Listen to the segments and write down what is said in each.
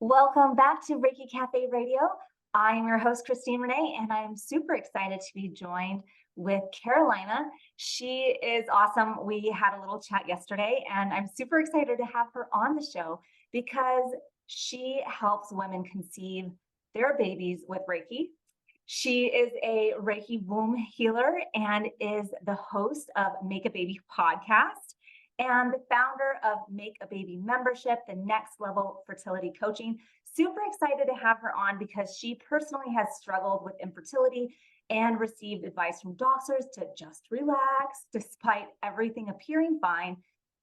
Welcome back to ReikiCafe Radio. I am your host, Christine Renee, and I'm super excited to be joined with Carolina. She is awesome. We had a little chat yesterday, and I'm super excited to have her on the show because she helps women conceive their babies with Reiki. She is a Reiki womb healer and is the host of Make a Baby podcast and the founder of Make a Baby membership, the next level fertility coaching. Super excited to have her on because she personally has struggled with infertility and received advice from doctors to just relax despite everything appearing fine.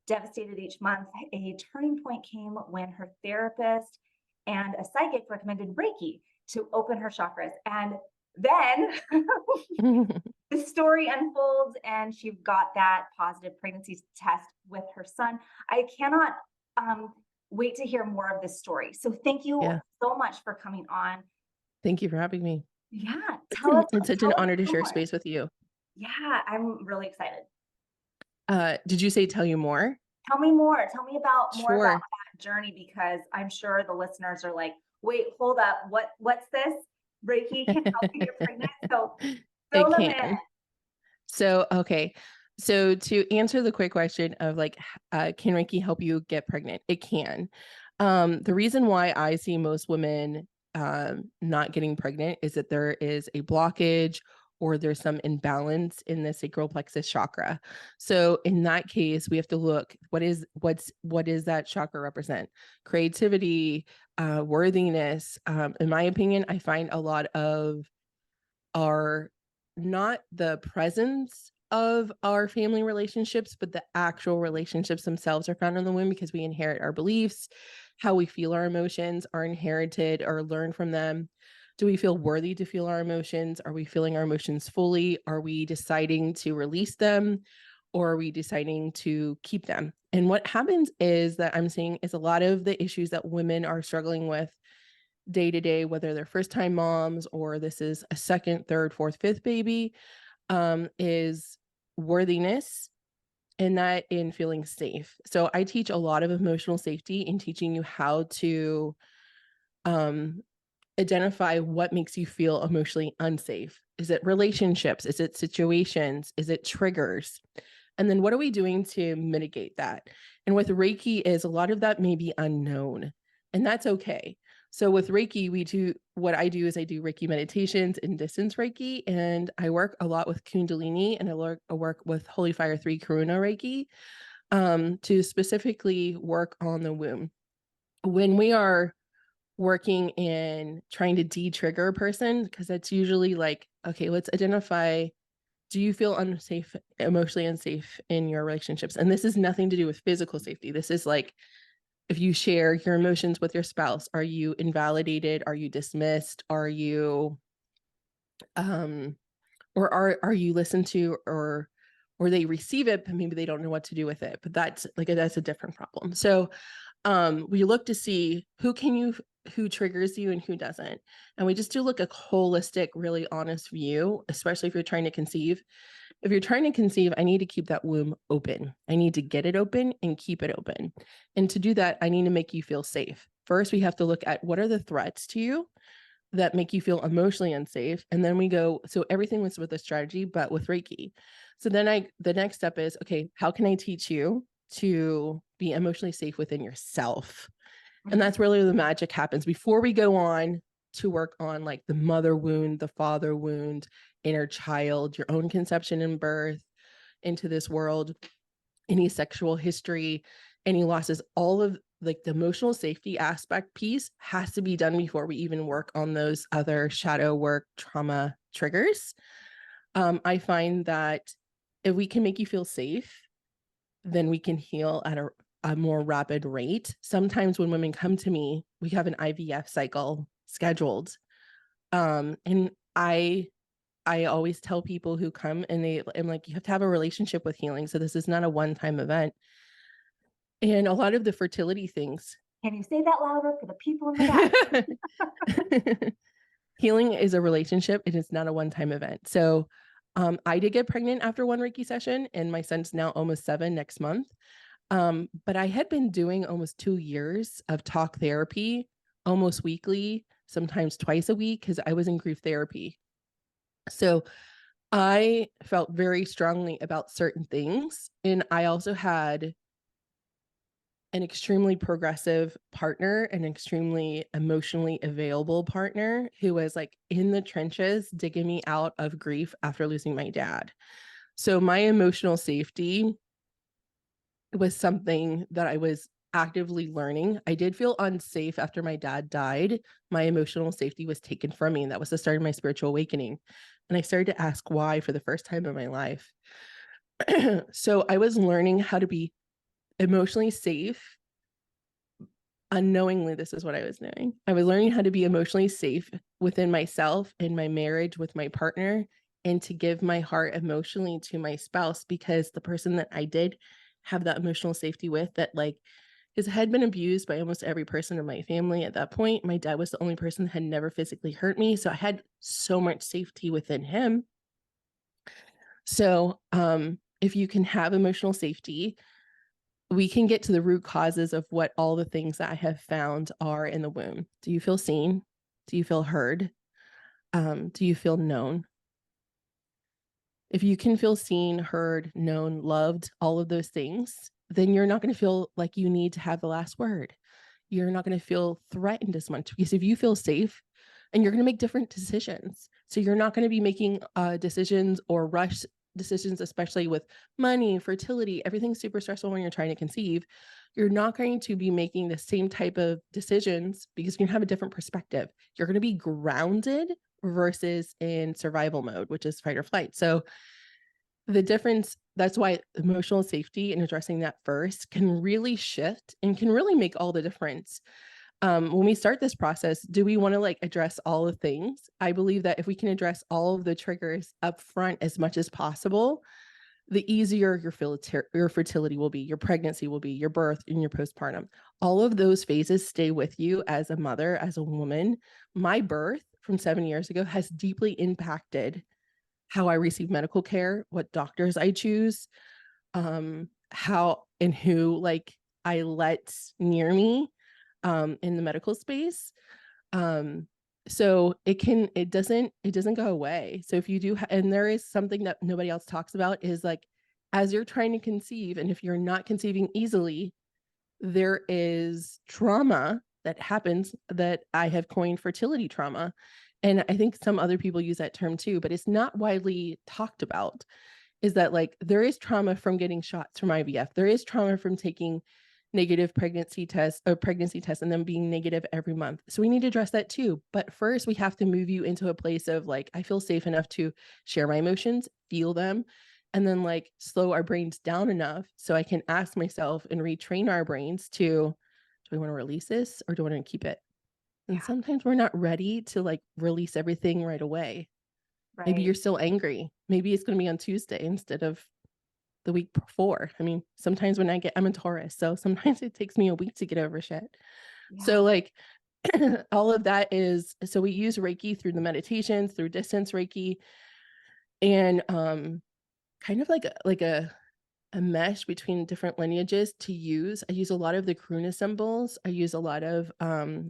Devastated each month, a turning point came when her therapist and a psychic recommended Reiki to open her chakras. And then the story unfolds and she got that positive pregnancy test with her son. I cannot wait to hear more of this story. So thank you so much for coming on. Thank you for having me. Yeah. It's such an honor to share space with you. Yeah, I'm really excited. Did you say tell you more? Tell me more. Tell me about more about that journey, because I'm sure the listeners are like, wait, hold up. What's this? Reiki can help you get pregnant. So fill them in. So, okay. So to answer the quick question of like, can Reiki help you get pregnant? It can. The reason why I see most women not getting pregnant is that there is a blockage or there's some imbalance in the sacral plexus chakra. So in that case, we have to look, what is that chakra represent? Creativity, worthiness. In my opinion, I find a lot of our, not the presence of our family relationships, but the actual relationships themselves are found in the womb, because we inherit our beliefs, how we feel our emotions are inherited or learned from them. Do we feel worthy to feel our emotions? Are we feeling our emotions fully? Are we deciding to release them, or are we deciding to keep them? And what happens is that I'm seeing is a lot of the issues that women are struggling with day to day, whether they're first time moms or this is a second, third, fourth, fifth baby, is worthiness, and that in feeling safe. So I teach a lot of emotional safety in teaching you how to identify what makes you feel emotionally unsafe. Is it relationships? Is it situations? Is it triggers? And then what are we doing to mitigate that? And with Reiki is a lot of that may be unknown, and that's okay. So with Reiki, what I do is I do Reiki meditations and distance Reiki, and I work a lot with Kundalini, and I work with Holy Fire 3 Karuna Reiki to specifically work on the womb. When we are working in trying to de-trigger a person, because that's usually like, okay, let's identify, do you feel unsafe, emotionally unsafe in your relationships? And this is nothing to do with physical safety. This is like, if you share your emotions with your spouse, are you invalidated? Are you dismissed? Are you, or are you listened to, or they receive it, but maybe they don't know what to do with it. But that's a different problem. So we look to see who triggers you and who doesn't. And we just do look a holistic, really honest view, especially if you're trying to conceive. If you're trying to conceive, I need to keep that womb open. I need to get it open and keep it open. And to do that, I need to make you feel safe. First, we have to look at what are the threats to you that make you feel emotionally unsafe. And then we go, so everything was with a strategy, but with Reiki. So then the next step is, okay, how can I teach you to be emotionally safe within yourself? And that's really where the magic happens before we go on to work on like the mother wound, the father wound, inner child, your own conception and birth into this world, any sexual history, any losses, all of like the emotional safety aspect piece has to be done before we even work on those other shadow work, trauma triggers. I find that if we can make you feel safe, then we can heal at a more rapid rate. Sometimes when women come to me, we have an IVF cycle scheduled. And I always tell people who come, and I'm like, you have to have a relationship with healing. So this is not a one-time event. And a lot of the fertility things. Can you say that louder for the people in the back? Healing is a relationship. It is not a one-time event. So I did get pregnant after one Reiki session, and my son's now almost 7 next month. But I had been doing almost 2 years of talk therapy almost weekly, sometimes twice a week, because I was in grief therapy. So I felt very strongly about certain things. And I also had an extremely progressive partner, an extremely emotionally available partner who was like in the trenches, digging me out of grief after losing my dad. So my emotional safety was something that I was actively learning. I did feel unsafe after my dad died. My emotional safety was taken from me, and that was the start of my spiritual awakening. And I started to ask why for the first time in my life. So I was learning how to be emotionally safe. Unknowingly, this is what I was doing. I was learning how to be emotionally safe within myself, in my marriage with my partner, and to give my heart emotionally to my spouse, because the person that I did have that emotional safety with, that like his had been abused by almost every person in my family at that point. My dad was the only person that had never physically hurt me. So I had so much safety within him. So if you can have emotional safety, we can get to the root causes of what all the things that I have found are in the womb. Do you feel seen? Do you feel heard? Do you feel known? If you can feel seen, heard, known, loved, all of those things, then you're not going to feel like you need to have the last word. You're not going to feel threatened as much, because if you feel safe, and you're going to make different decisions. So you're not going to be making decisions or rush decisions, especially with money, fertility, everything's super stressful when you're trying to conceive. You're not going to be making the same type of decisions because you have a different perspective. You're going to be grounded versus in survival mode, which is fight or flight. So the difference, that's why emotional safety and addressing that first can really shift and can really make all the difference. When we start this process, do we want to like address all the things? I believe that if we can address all of the triggers up front as much as possible, the easier your fertility will be, your pregnancy will be, your birth and your postpartum. All of those phases stay with you as a mother, as a woman. My birth from 7 years ago has deeply impacted how I receive medical care, what doctors I choose, how and who like I let near me in the medical space. So it doesn't go away. So if you do, and there is something that nobody else talks about is like, as you're trying to conceive, and if you're not conceiving easily, there is trauma that happens that I have coined fertility trauma. And I think some other people use that term too, but it's not widely talked about. Is that like there is trauma from getting shots from IVF. There is trauma from taking negative pregnancy tests and then being negative every month. So we need to address that too. But first we have to move you into a place of like, I feel safe enough to share my emotions, feel them, and then like slow our brains down enough so I can ask myself and retrain our brains to, do we want to release this or do I want to keep it? And sometimes we're not ready to like release everything right away. Right. Maybe you're still angry. Maybe it's going to be on Tuesday instead of the week before. I mean, sometimes when I'm a Taurus, so sometimes it takes me a week to get over shit. Yeah. So like all of that is, so we use Reiki through the meditations, through distance Reiki, and kind of like a mesh between different lineages to use. I use a lot of the Karuna symbols. I use a lot of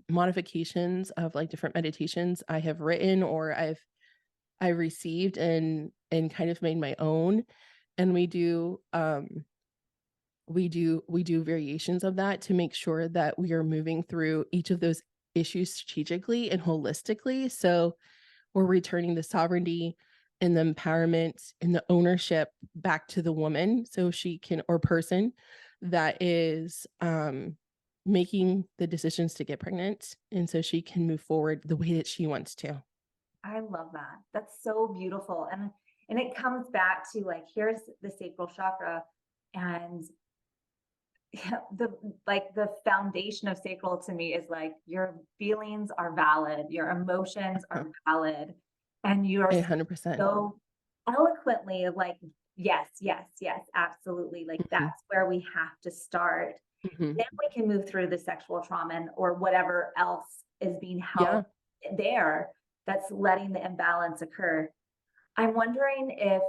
modifications of like different meditations I have written or I received and kind of made my own. And we do variations of that to make sure that we are moving through each of those issues strategically and holistically. So we're returning the sovereignty and the empowerment and the ownership back to the woman so she can, or person that is making the decisions to get pregnant. And so she can move forward the way that she wants to. I love that. That's so beautiful. And it comes back to like, here's the sacral chakra, and the foundation of sacral to me is like your feelings are valid, your emotions are valid, and you are 100%. so eloquently like, yes, absolutely. Like that's where we have to start. Then we can move through the sexual trauma or whatever else is being held there that's letting the imbalance occur. I'm wondering if,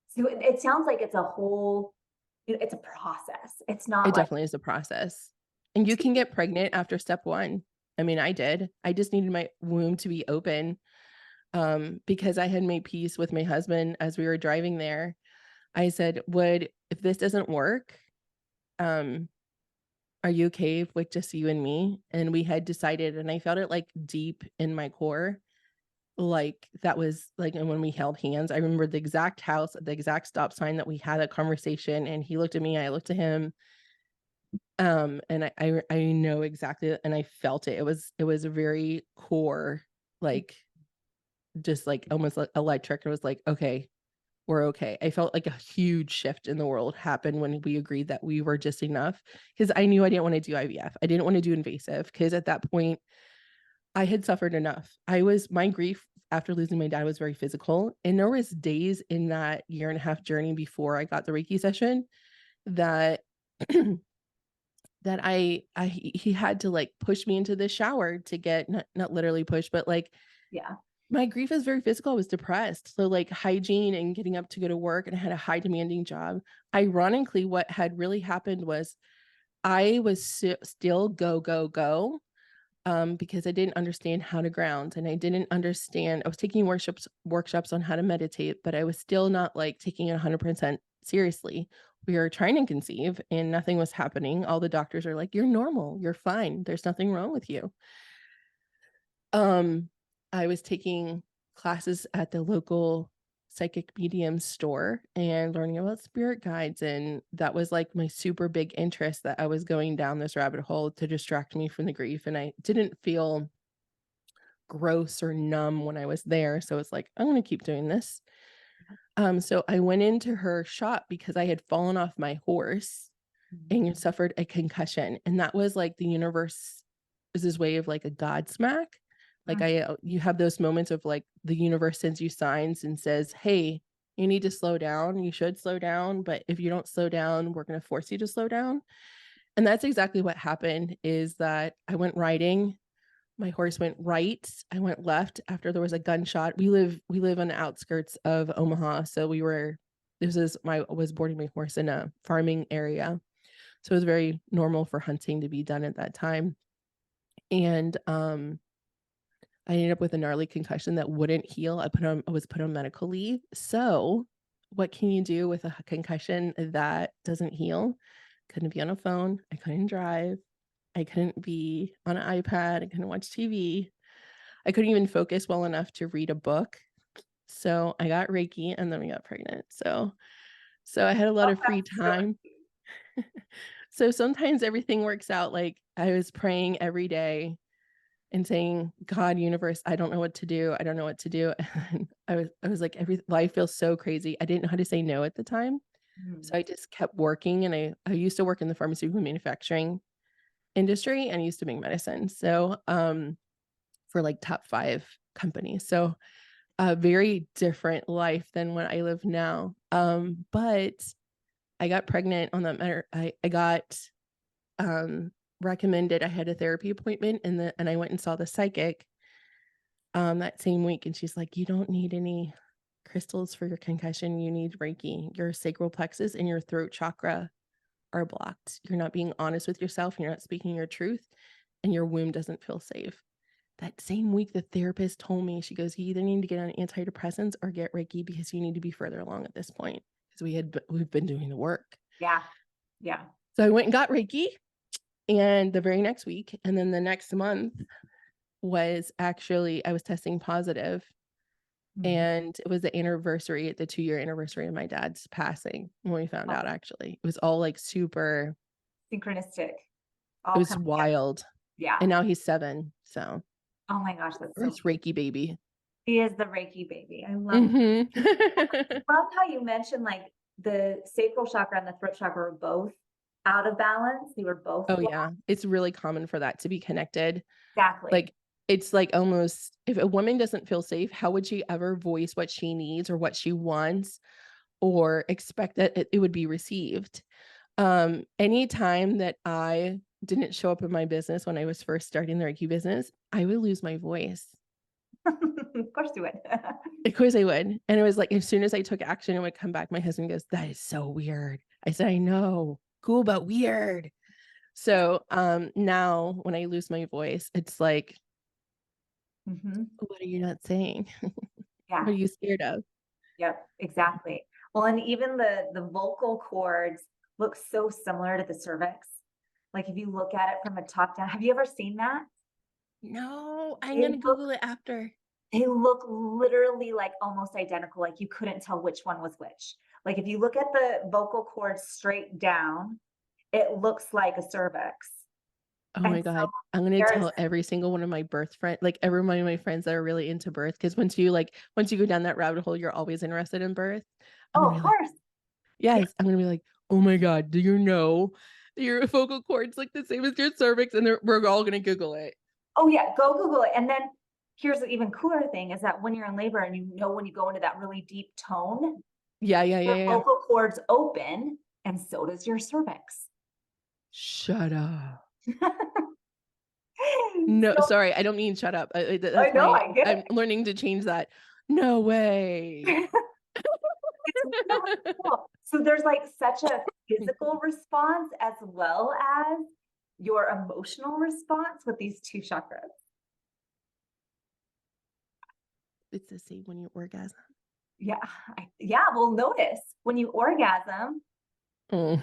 so it sounds like it's a whole, it's a process. It's not It definitely is a process. And you can get pregnant after step 1. I mean, I did. I just needed my womb to be open, because I had made peace with my husband as we were driving there. I said, if this doesn't work, are you okay with just you and me? And we had decided, and I felt it like deep in my core. Like that was like, and when we held hands, I remember the exact house, the exact stop sign that we had a conversation, and he looked at me, I looked at him. And I know exactly, and I felt it. It was a very core, like just like almost like electric. It was like, okay, we're okay. I felt like a huge shift in the world happened when we agreed that we were just enough, because I knew I didn't want to do IVF. I didn't want to do invasive, because at that point I had suffered enough. My grief after losing my dad was very physical. And there was days in that 1.5 year journey before I got the Reiki session that he had to like push me into the shower to get, not literally push, but like, Yeah. my grief is very physical. I was depressed. So like hygiene and getting up to go to work, and I had a high demanding job. Ironically, what had really happened was I was still go, go, because I didn't understand how to ground, and I didn't understand. I was taking workshops on how to meditate, but I was still not like taking it 100% seriously. We were trying to conceive and nothing was happening. All the doctors are like, you're normal, you're fine, there's nothing wrong with you. I was taking classes at the local psychic medium store and learning about spirit guides, and that was like my super big interest, that I was going down this rabbit hole to distract me from the grief, and I didn't feel gross or numb when I was there, so it's like, I'm going to keep doing this. So I went into her shop because I had fallen off my horse and suffered a concussion, and that was like the universe is this way of like a Godsmack. Like you have those moments of like the universe sends you signs and says, hey, you need to slow down. You should slow down. But if you don't slow down, we're going to force you to slow down. And that's exactly what happened, is that I went riding. My horse went right. I went left after there was a gunshot. We live on the outskirts of Omaha. So I was boarding my horse in a farming area. So it was very normal for hunting to be done at that time. And, I ended up with a gnarly concussion that wouldn't heal. I was put on medical leave. So what can you do with a concussion that doesn't heal? Couldn't be on a phone. I couldn't drive. I couldn't be on an iPad. I couldn't watch TV. I couldn't even focus well enough to read a book. So I got Reiki, and then we got pregnant. So I had a lot of free time. So sometimes everything works out. Like I was praying every day and saying, God, universe, I don't know what to do. I don't know what to do. And I was like, life feels so crazy. I didn't know how to say no at the time. So I just kept working, and I used to work in the pharmaceutical manufacturing industry, and I used to make medicine. So, for like top 5 companies. So a very different life than what I live now. But I got pregnant on that matter. I got, recommended. I had a therapy appointment, and I went and saw the psychic that same week, and she's like, you don't need any crystals for your concussion. You need Reiki. Your sacral plexus and your throat chakra are blocked. You're not being honest with yourself, and you're not speaking your truth, and your womb doesn't feel safe. That same week, the therapist told me, she goes, you either need to get on antidepressants or get Reiki, because you need to be further along at this point, because we've been doing the work. Yeah. So I went and got Reiki. And the very next week, and then the next month was actually, I was testing positive. And it was the 2-year anniversary of my dad's passing when we found out. Actually, it was all like super synchronistic. It was wild. Yeah. And now he's 7. So, oh my gosh, that's so Reiki baby. He is the Reiki baby. I love I love how you mentioned like the sacral chakra and the throat chakra were both out of balance. They were both. Oh yeah. It's really common for that to be connected. Exactly. Like it's like almost, if a woman doesn't feel safe, how would she ever voice what she needs or what she wants or expect that it would be received? Anytime that I didn't show up in my business when I was first starting the Reiki business, I would lose my voice. Of course you would. Of course I would. And it was like, as soon as I took action, it would come back. My husband goes, that is so weird. I said, I know. Cool, but weird. So now when I lose my voice, it's like, what are you not saying? Yeah. What are you scared of? Yep, exactly. Well, and even the vocal cords look so similar to the cervix. Like if you look at it from a top down, have you ever seen that? No, I'm They gonna look, Google it after. they look literally like almost identical. Like you couldn't tell which one was which. Like if you look at the vocal cords straight down, it looks like a cervix. Oh And my so God. I'm gonna there's, tell every single one of my birth friends, like every one of my friends that are really into birth, because once you go down that rabbit hole, you're always interested in birth. I'm oh, gonna of be like, course. yes, I'm gonna be like, oh my God, do you know your vocal cords like the same as your cervix? And we're all gonna Google it. Oh yeah, go Google it. And then here's the even cooler thing is that when you're in labor and you know when you go into that really deep tone, Yeah. your vocal cords open and so does your cervix. Shut up. No, So, sorry, I don't mean shut up. I That's know, my, I get I'm it. learning to change that. No way. It's really cool. So there's like such a physical response as well as your emotional response with these two chakras. It's the same when you orgasm. Yeah, yeah. Well, notice when you orgasm, Mm.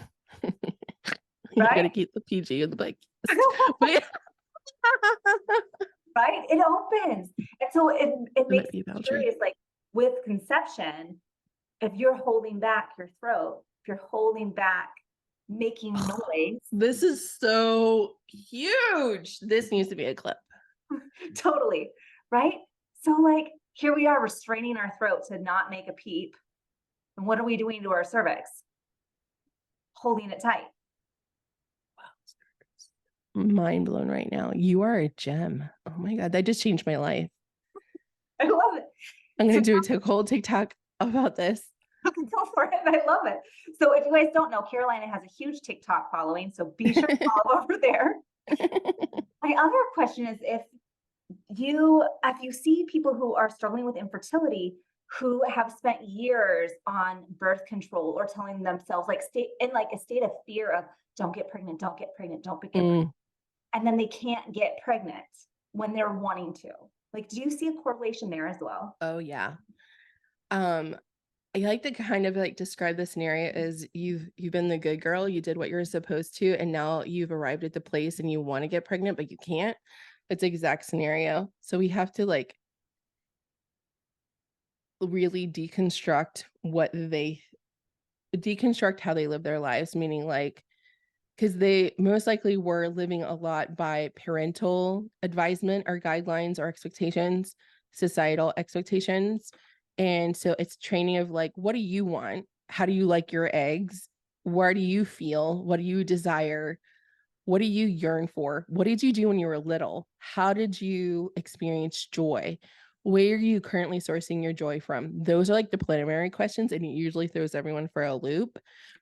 You right? gotta keep the PG in the bike. But Right? It opens. And so it that makes might be a me boundary. curious, like with conception, if you're holding back your throat, if you're holding back making noise, This is so huge. This needs to be a clip. totally, right? So like here we are restraining our throat to not make a peep. And what are we doing to our cervix? Holding it tight. Mind blown right now. You are a gem. Oh my God, that just changed my life. I love it. I'm gonna do a whole TikTok about this. Go for it. I love it. So if you guys don't know, Carolina has a huge TikTok following, so be sure to follow over there. My other question is if you see people who are struggling with infertility who have spent years on birth control or telling themselves like stay in like a state of fear of don't get pregnant, don't get pregnant, don't get pregnant. And then they can't get pregnant when they're wanting to. Like, do you see a correlation there as well? Oh yeah. I like to kind of like describe the scenario as you've been the good girl, you did what you're supposed to, and now you've arrived at the place and you want to get pregnant, but you can't. It's the exact scenario. So we have to like really deconstruct how they live their lives, meaning like, because they most likely were living a lot by parental advisement or guidelines or expectations, societal expectations. And so it's training of like, what do you want? How do you like your eggs? Where do you feel? What do you desire? What do you yearn for? What did you do when you were little? How did you experience joy? Where are you currently sourcing your joy from? Those are like the preliminary questions, and it usually throws everyone for a loop.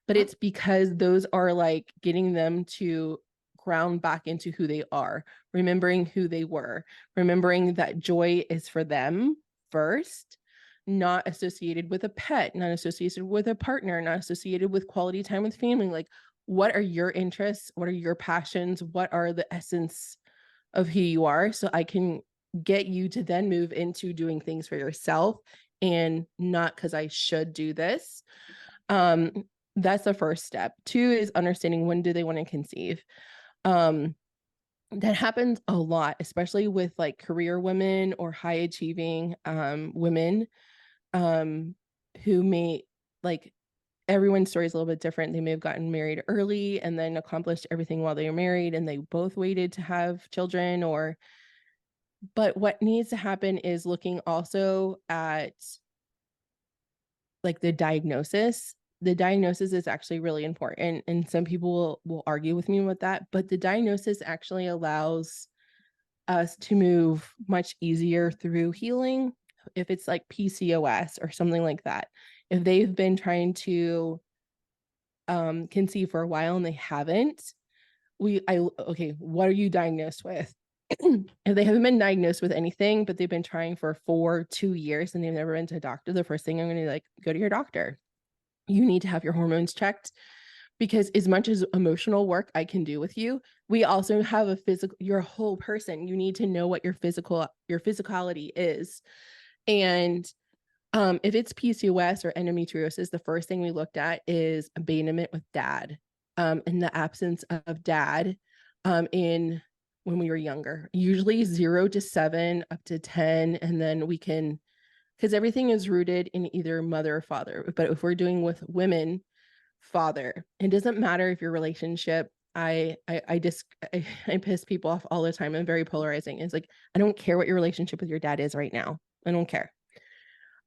But it's because those are like getting them to ground back into who they are, remembering who they were, remembering that joy is for them first, not associated with a pet, not associated with a partner, not associated with quality time with family. Like, what are your interests? What are your passions? What are the essence of who you are? So I can get you to then move into doing things for yourself and not because I should do this. That's the first step. 2 is understanding when do they want to conceive. That happens a lot, especially with like career women or high achieving women who may like everyone's story is a little bit different. They may have gotten married early and then accomplished everything while they were married and they both waited to have children but what needs to happen is looking also at like the diagnosis. The diagnosis is actually really important. And some people will argue with me with that, but the diagnosis actually allows us to move much easier through healing. If it's like PCOS or something like that, if they've been trying to conceive for a while and they haven't, okay, what are you diagnosed with? If they haven't been diagnosed with anything, but they've been trying for 2 years and they've never been to a doctor, the first thing I'm going to like, go to your doctor. You need to have your hormones checked because as much as emotional work I can do with you, we also have a physical, you're a whole person. You need to know what your physicality is. And if it's PCOS or endometriosis, the first thing we looked at is abandonment with dad, in the absence of dad, in when we were younger, usually 0 to 7, up to 10. And then we can, because everything is rooted in either mother or father. But if we're doing with women, father, it doesn't matter if your relationship, I piss people off all the time. I'm very polarizing. It's like, I don't care what your relationship with your dad is right now. I don't care.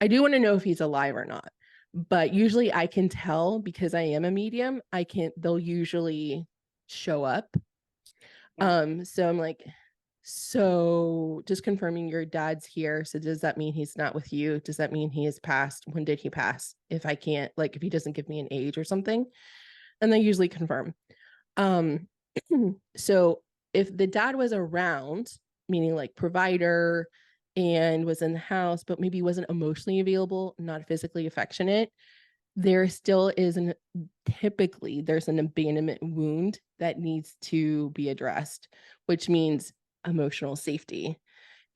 I do want to know if he's alive or not, but usually I can tell because I am a medium. They'll usually show up. So I'm like, so just confirming your dad's here. So does that mean he's not with you? Does that mean he has passed? When did he pass? If I can't, like, if he doesn't give me an age or something, and they usually confirm. So if the dad was around, meaning like provider and was in the house, but maybe wasn't emotionally available, not physically affectionate, there still is typically there's an abandonment wound that needs to be addressed, which means emotional safety.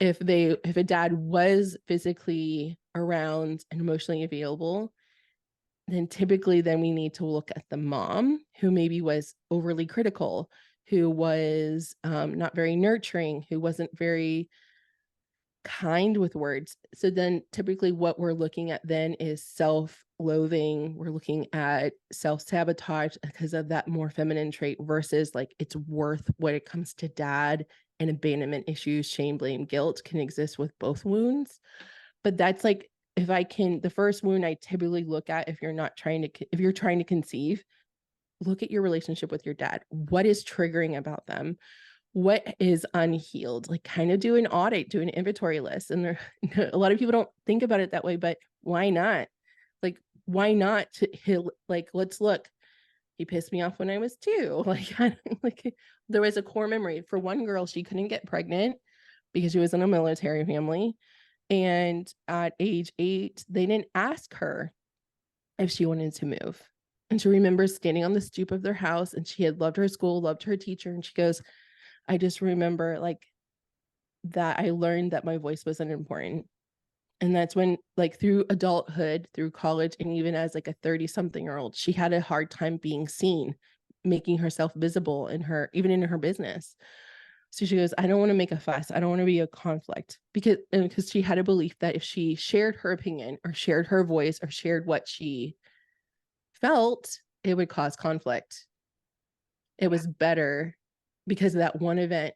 If a dad was physically around and emotionally available, then typically we need to look at the mom who maybe was overly critical, who was not very nurturing, who wasn't very kind with words. So then typically what we're looking at then is self-loathing. We're looking at self-sabotage because of that more feminine trait versus like it's worth when it comes to dad, and abandonment issues, shame, blame, guilt can exist with both wounds. But that's like, if I can, the first wound I typically look at, if you're trying to conceive, look at your relationship with your dad. What is triggering about them? What is unhealed? Like, kind of do an audit, do an inventory list. And a lot of people don't think about it that way, but why not? Like, why not? Like, let's look. He pissed me off when I was 2. Like there was a core memory. For one girl, she couldn't get pregnant because she was in a military family. And at age 8, they didn't ask her if she wanted to move. And she remembers standing on the stoop of their house, and she had loved her school, loved her teacher. And she goes, I just remember like that I learned that my voice wasn't important. And that's when, like, through adulthood, through college, and even as like a 30-something-year-old, she had a hard time being seen, making herself visible even in her business. So she goes, I don't want to make a fuss. I don't want to be a conflict, because she had a belief that if she shared her opinion or shared her voice or shared what she felt, it would cause conflict. It was better because of that one event.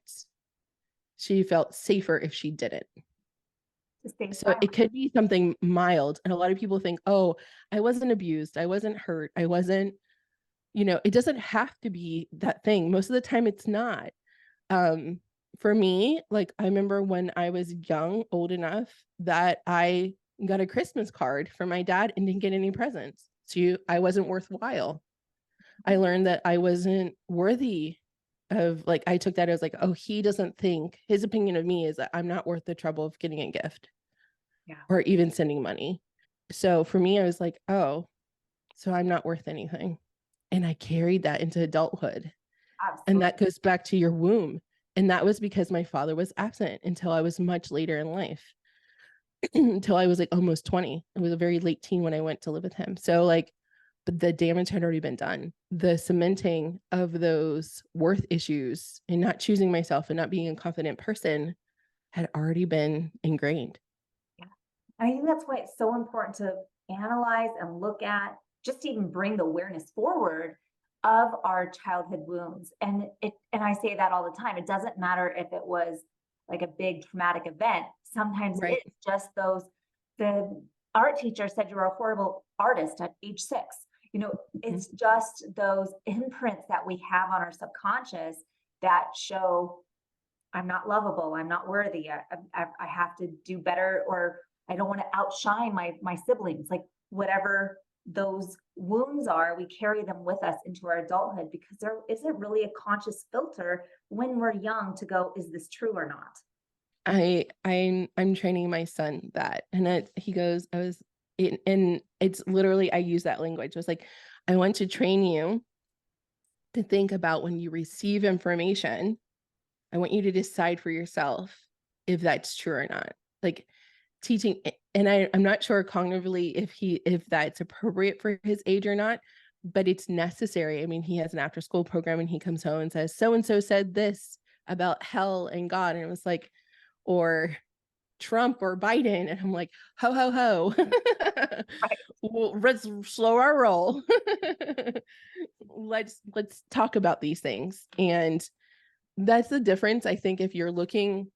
She felt safer if she didn't. So it could be something mild. And a lot of people think, oh, I wasn't abused. I wasn't hurt. I wasn't, it doesn't have to be that thing. Most of the time it's not. For me, like, I remember when I was young, old enough that I got a Christmas card from my dad and didn't get any presents. So I wasn't worthwhile. I learned that I wasn't worthy of, like, I took that as like, oh, he doesn't think, his opinion of me is that I'm not worth the trouble of getting a gift or even sending money. So for me, I was like, oh, so I'm not worth anything. And I carried that into adulthood. Absolutely. And that goes back to your womb. And that was because my father was absent until I was much later in life, until I was like almost 20. I was a very late teen when I went to live with him. So like, but the damage had already been done. The cementing of those worth issues and not choosing myself and not being a confident person had already been ingrained. Yeah. I think that's why it's so important to analyze and look at, just even bring the awareness forward of our childhood wounds. And I say that all the time. It doesn't matter if it was like a big traumatic event. Sometimes it's just the art teacher said you were a horrible artist at age 6. It's just those imprints that we have on our subconscious that show I'm not lovable, I'm not worthy, I have to do better, or I don't want to outshine my siblings. Like, whatever those wounds are, we carry them with us into our adulthood, because there isn't really a conscious filter when we're young to go, is this true or not? I'm training my son that, and he goes, and it's literally, I use that language. It was like, I want to train you to think about when you receive information. I want you to decide for yourself if that's true or not. Like teaching, and I'm not sure cognitively if that's appropriate for his age or not, but it's necessary. I mean, he has an after school program and he comes home and says, so and so said this about hell and God. And it was like, or Trump or Biden. And I'm like, ho, ho, ho. Well, let's slow our roll. let's talk about these things. And that's the difference. I think if you're looking,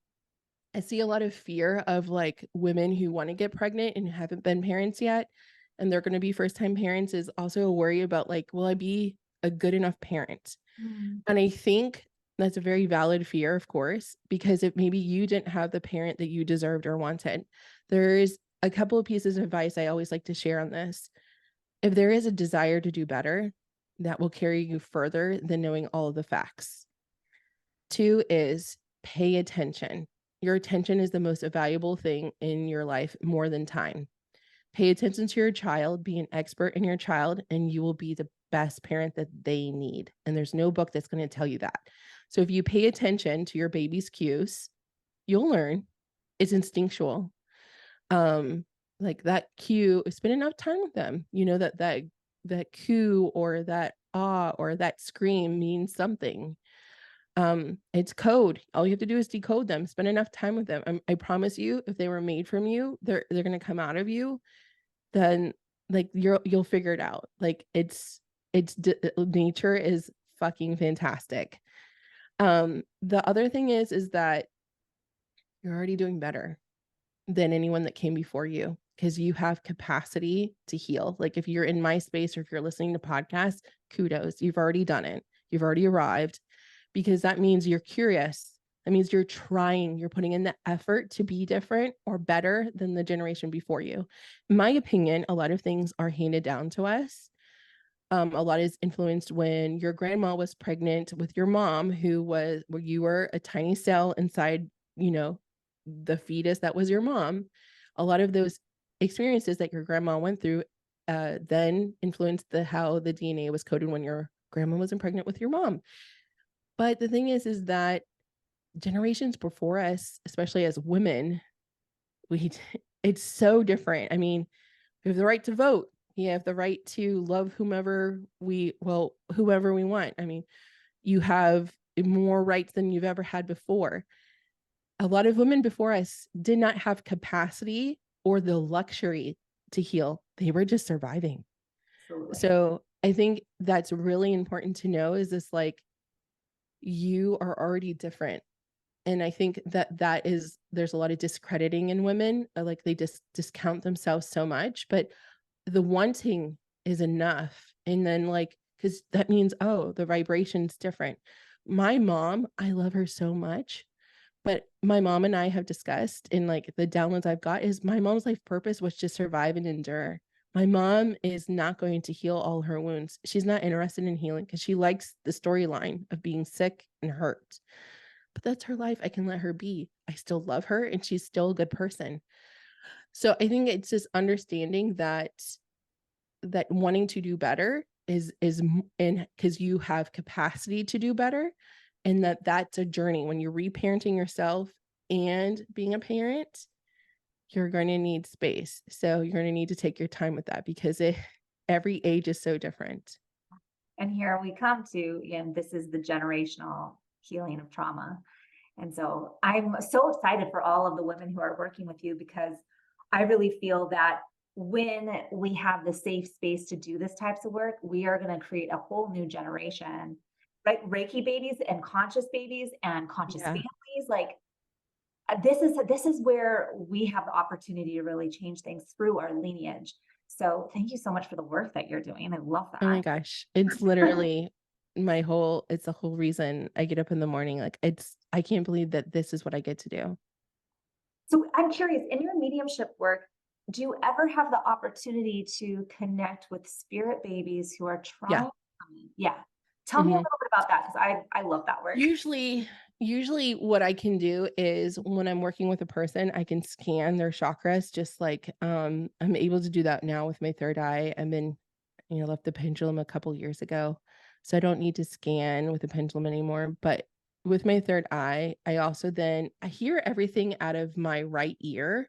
I see a lot of fear of like women who want to get pregnant and haven't been parents yet, and they're going to be first time parents, is also a worry about like, will I be a good enough parent? And I think that's a very valid fear, of course, because if maybe you didn't have the parent that you deserved or wanted. There's a couple of pieces of advice I always like to share on this. If there is a desire to do better, that will carry you further than knowing all of the facts. 2 is pay attention. Your attention is the most valuable thing in your life, more than time. Pay attention to your child, be an expert in your child, and you will be the best parent that they need. And there's no book that's going to tell you that. So if you pay attention to your baby's cues, you'll learn. It's instinctual. Like that cue, spend enough time with them. You know that cue or that ah or that scream means something. It's code. All you have to do is decode them. Spend enough time with them. I promise you, if they were made from you, they're going to come out of you. Then like you'll figure it out. Like nature is fucking fantastic. The other thing is that you're already doing better than anyone that came before you, because you have capacity to heal. Like if you're in my space or if you're listening to podcasts, kudos, you've already done it. You've already arrived, because that means you're curious. That means you're trying, you're putting in the effort to be different or better than the generation before you. In my opinion, a lot of things are handed down to us. A lot is influenced when your grandma was pregnant with your mom, where you were a tiny cell inside, the fetus that was your mom. A lot of those experiences that your grandma went through then influenced how the DNA was coded when your grandma wasn't pregnant with your mom. But the thing is that generations before us, especially as women, it's so different. I mean, we have the right to vote. We have the right to love whomever we want. I mean, you have more rights than you've ever had before. A lot of women before us did not have capacity or the luxury to heal. They were just surviving. Absolutely. So I think that's really important to know, is this like, you are already different. And I think there's a lot of discrediting in women, like they just discount themselves so much, but the wanting is enough. And then like, because that means, oh, the vibration's different. My mom, I love her so much, but my mom and I have discussed, and like the downloads I've got is my mom's life purpose was to survive and endure. My mom is not going to heal all her wounds. She's not interested in healing because she likes the storyline of being sick and hurt. But that's her life. I can let her be. I still love her and she's still a good person. So I think it's just understanding that wanting to do better is and because you have capacity to do better, and that's a journey. When you're reparenting yourself and being a parent, you're going to need space. So you're going to need to take your time with that, because every age is so different. And here we come to, this is the generational healing of trauma. And so I'm so excited for all of the women who are working with you, because I really feel that when we have the safe space to do this types of work, we are going to create a whole new generation, right? Reiki babies and conscious families. Like this is where we have the opportunity to really change things through our lineage. So thank you so much for the work that you're doing. I love that. Oh my gosh. It's literally it's the whole reason I get up in the morning. Like I can't believe that this is what I get to do. So I'm curious, in your mediumship work, do you ever have the opportunity to connect with spirit babies who are trying? Yeah. Tell me a little bit about that, because I love that work. Usually what I can do is when I'm working with a person, I can scan their chakras, just like I'm able to do that now with my third eye. I've been, left the pendulum a couple years ago. So I don't need to scan with a pendulum anymore. But with my third eye, I also I hear everything out of my right ear.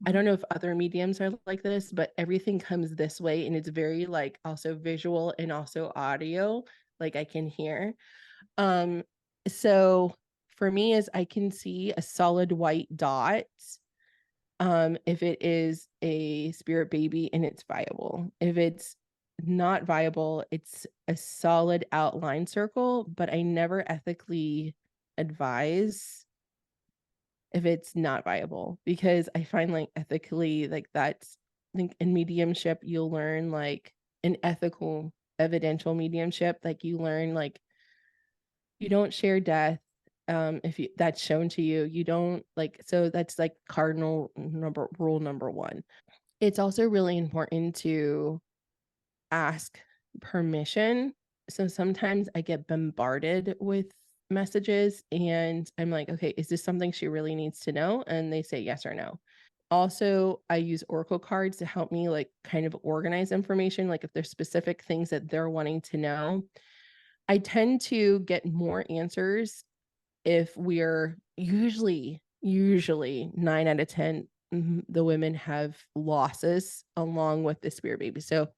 I don't know if other mediums are like this, but everything comes this way, and it's very like also visual and also audio, like I can hear. So for me is I can see a solid white dot if it is a spirit baby and it's viable. If it's not viable, it's a solid outline circle, but I never ethically advise if it's not viable, because I find like ethically, like that's, I think in mediumship you'll learn like an ethical evidential mediumship, like you learn like you don't share death. If you that's shown to you, you don't like, so that's like cardinal rule number one. It's also really important to ask permission. So sometimes I get bombarded with messages and I'm like, okay, is this something she really needs to know? And they say yes or no. Also, I use oracle cards to help me like kind of organize information. Like if there's specific things that they're wanting to know, I tend to get more answers if we're usually 9 out of 10, the women have losses along with the spirit baby. So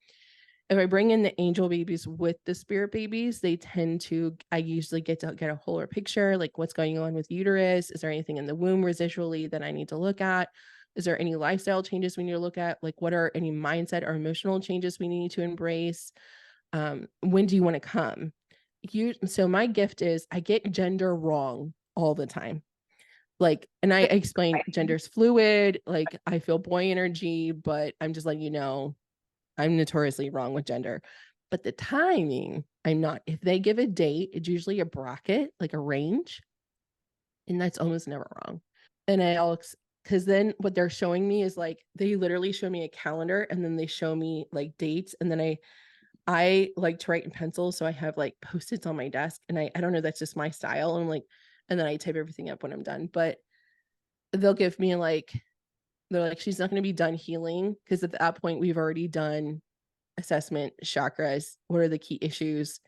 if I bring in the angel babies with the spirit babies, they tend to, I usually get to get a whole picture, like what's going on with uterus. Is there anything in the womb residually that I need to look at? Is there any lifestyle changes we need to look at? Like what are any mindset or emotional changes we need to embrace? When do you want to come? So my gift is I get gender wrong all the time. Like, and I explain gender's fluid, like I feel boy energy, but I'm just letting you know, I'm notoriously wrong with gender. But the timing, I'm not. If they give a date, it's usually a bracket, like a range, and that's almost never wrong. And because then what they're showing me is like, they literally show me a calendar and then they show me like dates. And then I like to write in pencil. So I have like Post-its on my desk, and I don't know, that's just my style. And I'm like, and then I type everything up when I'm done. But they'll give me like, they're like, she's not going to be done healing, because at that point we've already done assessment, chakras, what are the key issues.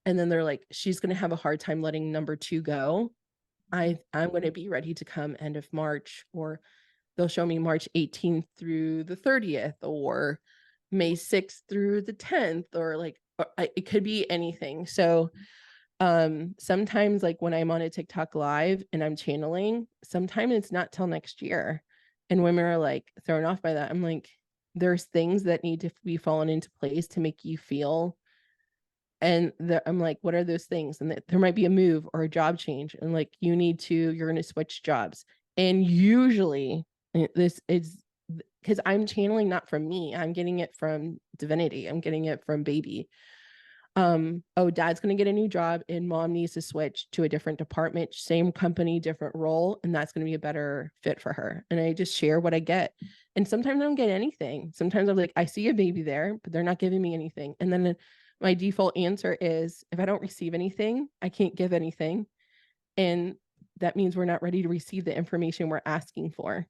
And then they're like, she's going to have a hard time letting number 2 go. I'm going to be ready to come end of March, or they'll show me March 18th through the 30th, or May 6th through the 10th, or like, it could be anything. So sometimes like when I'm on a TikTok live and I'm channeling, sometimes it's not till next year. And women are like thrown off by that. I'm like, there's things that need to be fallen into place to make you feel. And I'm like, what are those things? And there might be a move or a job change. And like, you're going to switch jobs. And usually this is because I'm channeling not from me. I'm getting it from divinity. I'm getting it from baby. Dad's going to get a new job and mom needs to switch to a different department, same company, different role, and that's going to be a better fit for her. And I just share what I get. And sometimes I don't get anything. Sometimes I'm like, I see a baby there, but they're not giving me anything. And then my default answer is, if I don't receive anything, I can't give anything. And that means we're not ready to receive the information we're asking for.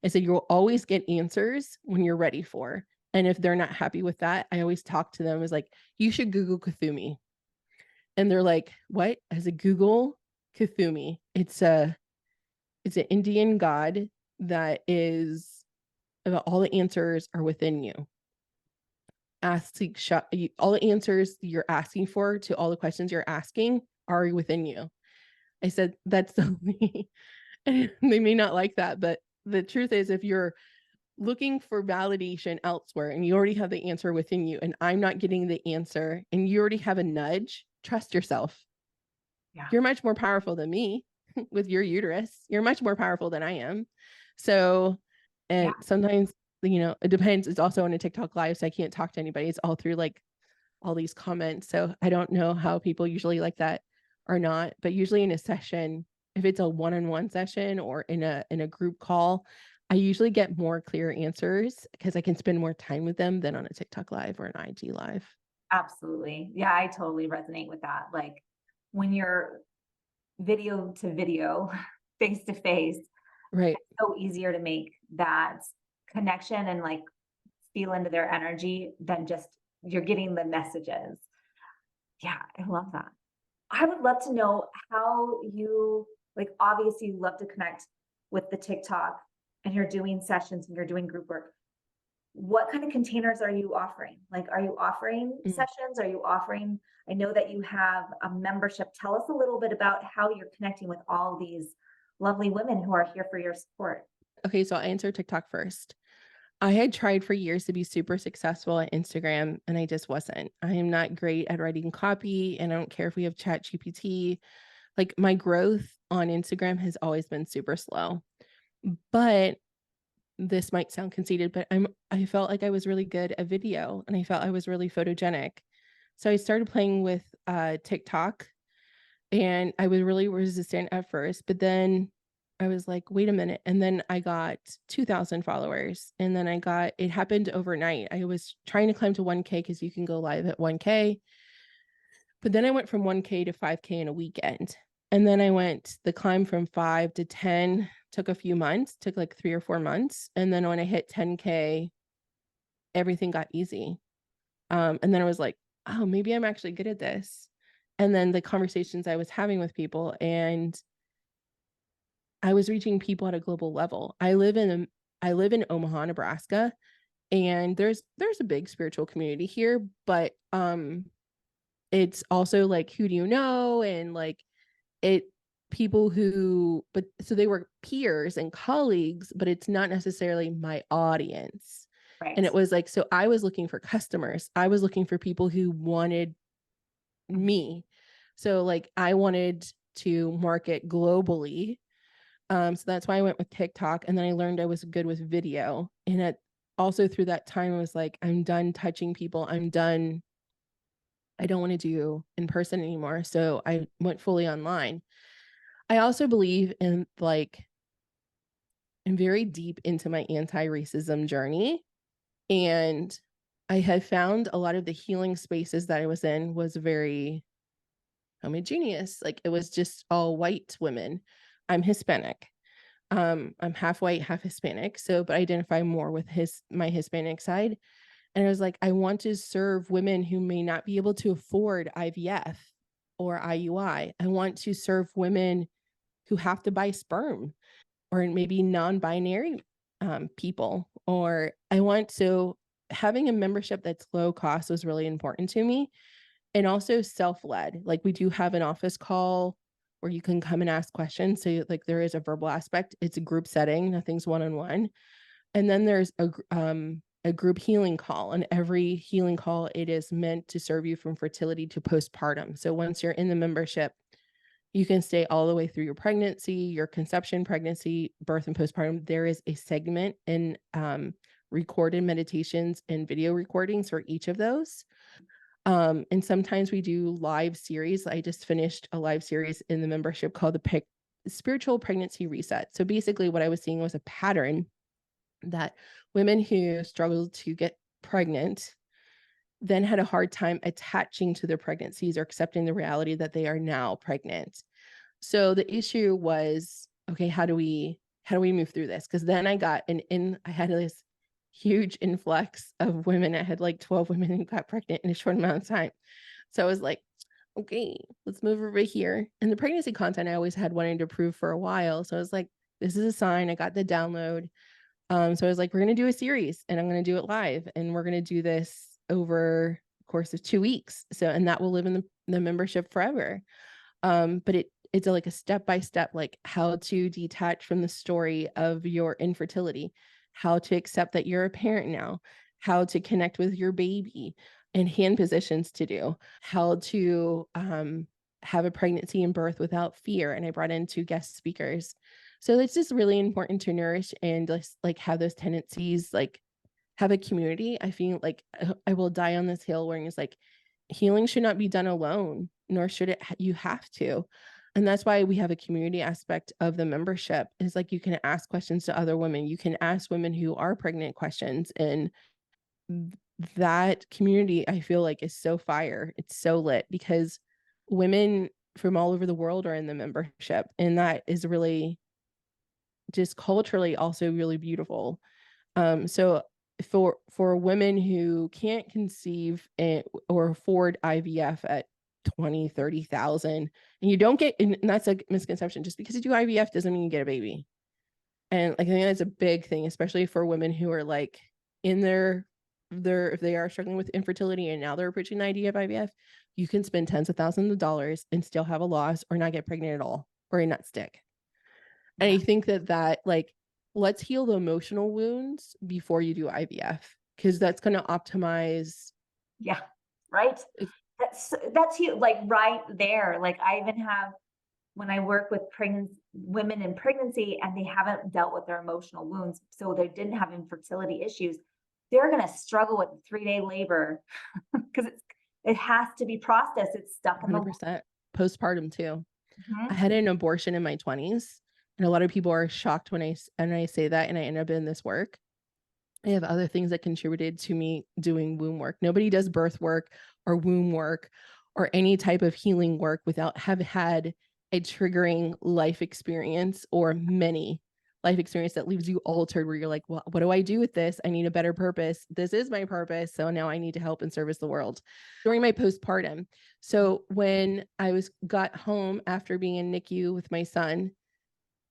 I said, you'll always get answers when you're ready for. And if they're not happy with that, I always talk to them as like, you should Google Cthulhu. And they're like, what? As a Google Cthulhu. It's an Indian god that is about all the answers are within you. All the answers you're asking for to all the questions you're asking are within you. I said, that's the only, and they may not like that, but the truth is, if you're looking for validation elsewhere and you already have the answer within you, and I'm not getting the answer and you already have a nudge, trust yourself. Yeah. You're much more powerful than me with your uterus. You're much more powerful than I am. So, and sometimes, it depends. It's also on a TikTok live, so I can't talk to anybody. It's all through like all these comments. So I don't know how people usually like that or not, but usually in a session, if it's a one-on-one session or in a group call, I usually get more clear answers because I can spend more time with them than on a TikTok live or an IG live. Absolutely. Yeah, I totally resonate with that. Like when you're video to video, face to face, right? It's so easier to make that connection and like feel into their energy than just you're getting the messages. Yeah, I love that. I would love to know how you, like, obviously you love to connect with the TikTok and you're doing sessions and you're doing group work. What kind of containers are you offering? Like, are you offering Mm. sessions? Are you offering, I know that you have a membership. Tell us a little bit about how you're connecting with all these lovely women who are here for your support. Okay, so I'll answer TikTok first. I had tried for years to be super successful at Instagram and I just wasn't. I am not great at writing copy and I don't care if we have Chat GPT. Like my growth on Instagram has always been super slow. But this might sound conceited, but I felt like I was really good at video and I felt I was really photogenic. So I started playing with TikTok and I was really resistant at first, but then I was like, wait a minute. And then I got 2,000 followers. And then it happened overnight. I was trying to climb to 1K because you can go live at 1K. But then I went from 1K to 5K in a weekend. And then the climb from 5 to 10 took a few months, took like 3 or 4 months. And then when I hit 10K, everything got easy. And then I was like, oh, maybe I'm actually good at this. And then the conversations I was having with people, and I was reaching people at a global level. I live in Omaha, Nebraska, and there's a big spiritual community here, but it's also like, who do you know? And like it people who, but so they were peers and colleagues, but it's not necessarily my audience. And Right. it was like, so I was looking for customers. I was looking for people who wanted me. So like I wanted to market globally. So that's why I went with TikTok. And then I learned I was good with video. And also through that time, I was like, I'm done touching people. I'm done. I don't want to do in person anymore. So I went fully online. I also believe in like, I'm very deep into my anti-racism journey. And I had found a lot of the healing spaces that I was in was very homogeneous. Like it was just all white women. I'm Hispanic. I'm half white, half Hispanic. So, but I identify more with my Hispanic side. And I was like, I want to serve women who may not be able to afford IVF or IUI. I want to serve women who have to buy sperm, or maybe non-binary people. Or so having a membership that's low cost was really important to me. And also self-led. Like we do have an office call where you can come and ask questions. So like there is a verbal aspect. It's a group setting, nothing's one-on-one. And then there's a group healing call. And every healing call, it is meant to serve you from fertility to postpartum. So once you're in the membership, you can stay all the way through your pregnancy, your conception, pregnancy, birth, and postpartum. There is a segment in recorded meditations and video recordings for each of those. And sometimes we do live series. I just finished a live series in the membership called the Spiritual Pregnancy Reset. So basically what I was seeing was a pattern that women who struggled to get pregnant then had a hard time attaching to their pregnancies or accepting the reality that they are now pregnant. So the issue was, okay, how do we move through this? Because then I had this huge influx of women. I had like 12 women who got pregnant in a short amount of time. So I was like, okay, let's move over here. And the pregnancy content I always had wanted to prove for a while. So I was like, this is a sign. I got the download. So I was like, we're going to do a series and I'm going to do it live. And we're going to do this over the course of 2 weeks. So, and that will live in the membership forever. But it's like a step-by-step, like how to detach from the story of your infertility, how to accept that you're a parent now, how to connect with your baby, and hand positions to do, how to have a pregnancy and birth without fear. And I brought in 2 guest speakers. So it's just really important to nourish and just like have those tendencies, like have a community. I feel like I will die on this hill where it's like healing should not be done alone, nor should it you have to. And that's why we have a community aspect of the membership. Is like you can ask questions to other women. You can ask women who are pregnant questions. And that community, I feel like, is so fire. It's so lit because women from all over the world are in the membership. And that is really just culturally also really beautiful. So for women who can't conceive or afford IVF at 20, 30,000, and you don't get, and that's a misconception. Just because you do IVF doesn't mean you get a baby. And like, I think that's a big thing, especially for women who are like in their, if they are struggling with infertility and now they're approaching the idea of IVF, you can spend tens of thousands of dollars and still have a loss or not get pregnant at all, or a nut stick. And I think that like, let's heal the emotional wounds before you do IVF, because that's going to optimize. Yeah. Right. That's huge. Like right there. Like I even have, when I work with pregnant women in pregnancy and they haven't dealt with their emotional wounds, so they didn't have infertility issues, they're going to struggle with 3-day labor because it has to be processed. It's stuck in 100% postpartum too. Mhm. I had an abortion in my 20s, and a lot of people are shocked when I say that, and I end up in this work. I have other things that contributed to me doing womb work. Nobody does birth work or womb work or any type of healing work without have had a triggering life experience or many life experience that leaves you altered, where you're like, well, what do I do with this? I need a better purpose. This is my purpose. So now I need to help and service the world. During my postpartum. So when I got home after being in NICU with my son,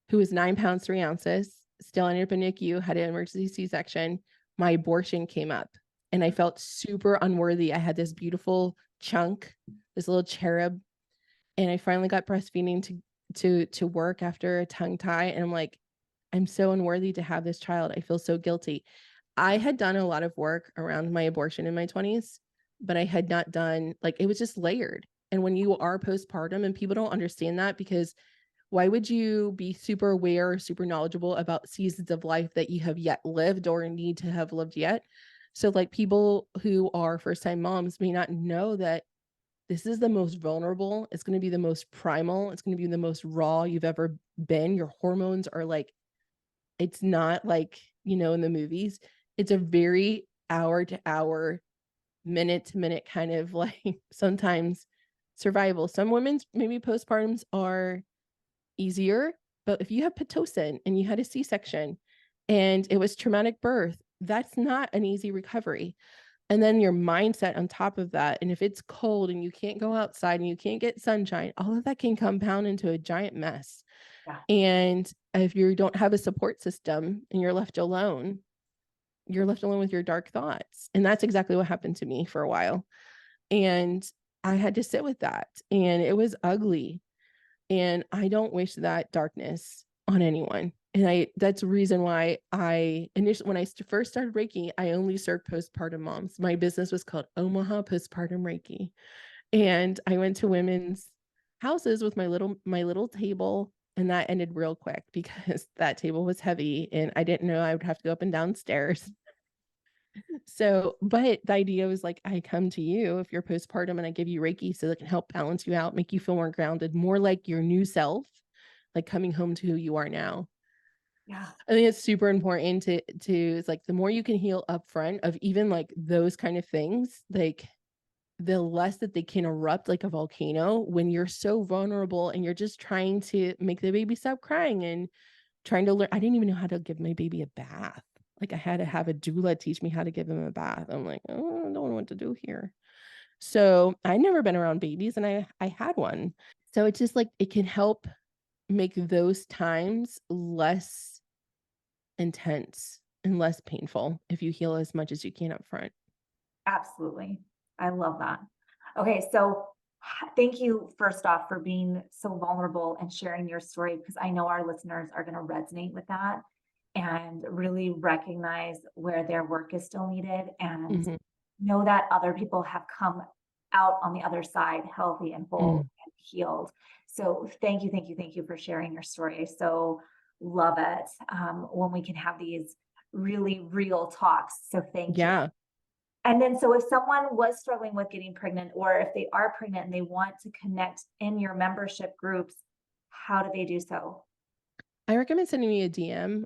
who was 9 pounds, 3 ounces, still ended up in NICU, had an emergency C-section, my abortion came up and I felt super unworthy. I had this beautiful chunk, this little cherub, and I finally got breastfeeding to work after a tongue tie. And I'm like, I'm so unworthy to have this child. I feel so guilty. I had done a lot of work around my abortion in my 20s, but I had not done, like, it was just layered. And when you are postpartum, and people don't understand that, because why would you be super aware, super knowledgeable about seasons of life that you have yet lived or need to have lived yet? So like, people who are first-time moms may not know that this is the most vulnerable. It's going to be the most primal. It's going to be the most raw you've ever been. Your hormones are like, it's not like, in the movies. It's a very hour to hour, minute to minute kind of like sometimes survival. Some women's maybe postpartums are easier, but if you have Pitocin and you had a C-section and it was traumatic birth, that's not an easy recovery. And then your mindset on top of that. And if it's cold and you can't go outside and you can't get sunshine, all of that can compound into a giant mess. Yeah. And if you don't have a support system and you're left alone with your dark thoughts. And that's exactly what happened to me for a while. And I had to sit with that, and it was ugly. And I don't wish that darkness on anyone. And that's the reason why when I first started Reiki, I only served postpartum moms. My business was called Omaha Postpartum Reiki. And I went to women's houses with my little table, and that ended real quick because that table was heavy and I didn't know I would have to go up and down stairs. So, but the idea was like, I come to you if you're postpartum and I give you Reiki so that can help balance you out, make you feel more grounded, more like your new self, like coming home to who you are now. Yeah. I think it's super important to it's like, the more you can heal upfront of even like those kind of things, like the less that they can erupt like a volcano when you're so vulnerable and you're just trying to make the baby stop crying and trying to learn. I didn't even know how to give my baby a bath. Like, I had to have a doula teach me how to give him a bath. I'm like, oh, I don't know what to do here. So I'd never been around babies, and I had one. So it's just like, it can help make those times less intense and less painful if you heal as much as you can up front. Absolutely. I love that. Okay. So thank you first off for being so vulnerable and sharing your story, because I know our listeners are going to resonate with that and really recognize where their work is still needed, and Mhm. know that other people have come out on the other side healthy and whole and healed. So thank you for sharing your story. I so love it when we can have these really real talks. So thank you. Yeah. And then, so if someone was struggling with getting pregnant, or if they are pregnant and they want to connect in your membership groups, how do they do so? I recommend sending me a DM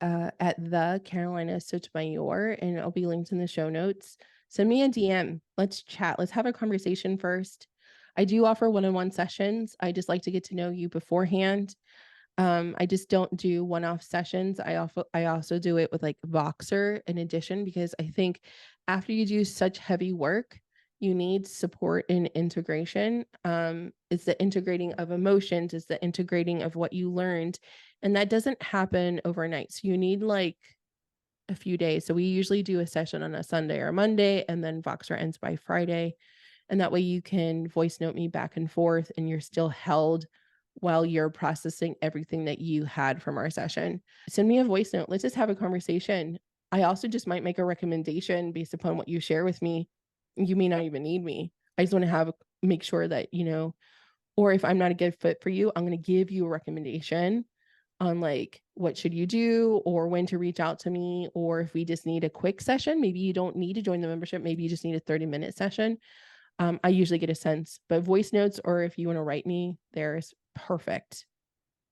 at the Carolina Sotomayor, and it'll be linked in the show notes. Send me a DM. Let's chat. Let's have a conversation first. I do offer one-on-one sessions. I just like to get to know you beforehand. I just don't do one-off sessions. I also do it with like Voxer in addition, because I think after you do such heavy work, You need support in integration. It's the integrating of emotions, it's the integrating of what you learned. And that doesn't happen overnight. So you need like a few days. So we usually do a session on a Sunday or a Monday, and then Voxer ends by Friday. And that way you can voice note me back and forth, and you're still held while you're processing everything that you had from our session. Send me a voice note. Let's just have a conversation. I also just might make a recommendation based upon what you share with me. You may not even need me. I just want to make sure that, or if I'm not a good fit for you, I'm going to give you a recommendation on like, what should you do, or when to reach out to me, or if we just need a quick session, maybe you don't need to join the membership. Maybe you just need a 30-minute session. I usually get a sense, but voice notes, or if you want to write me, there's perfect.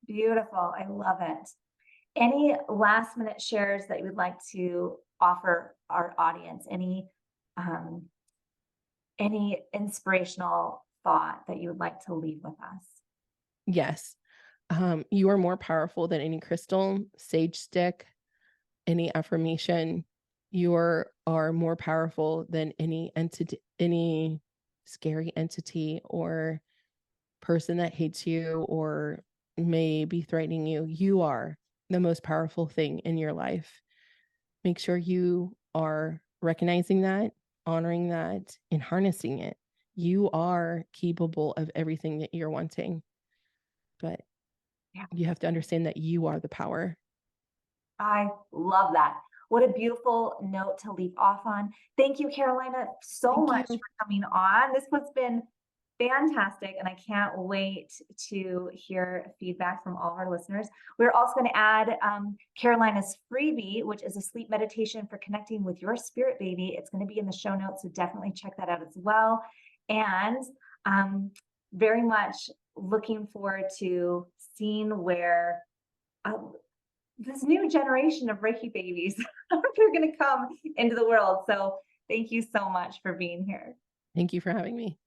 Beautiful. I love it. Any last minute shares that you would like to offer our audience? Any inspirational thought that you would like to leave with us? Yes. You are more powerful than any crystal, sage stick, any affirmation. You are more powerful than any entity, any scary entity or person that hates you or may be threatening you. You are the most powerful thing in your life. Make sure you are recognizing that, honoring that, and harnessing it. You are capable of everything that you're wanting, but you have to understand that you are the power. I love that. What a beautiful note to leave off on. Thank you, Carolina, so much for coming on. This has been fantastic, and I can't wait to hear feedback from all of our listeners. We're also going to add Carolina's freebie, which is a sleep meditation for connecting with your spirit baby. It's going to be in the show notes, so definitely check that out as well. And very much looking forward to seeing where this new generation of Reiki babies are going to come into the world. So thank you so much for being here. Thank you for having me.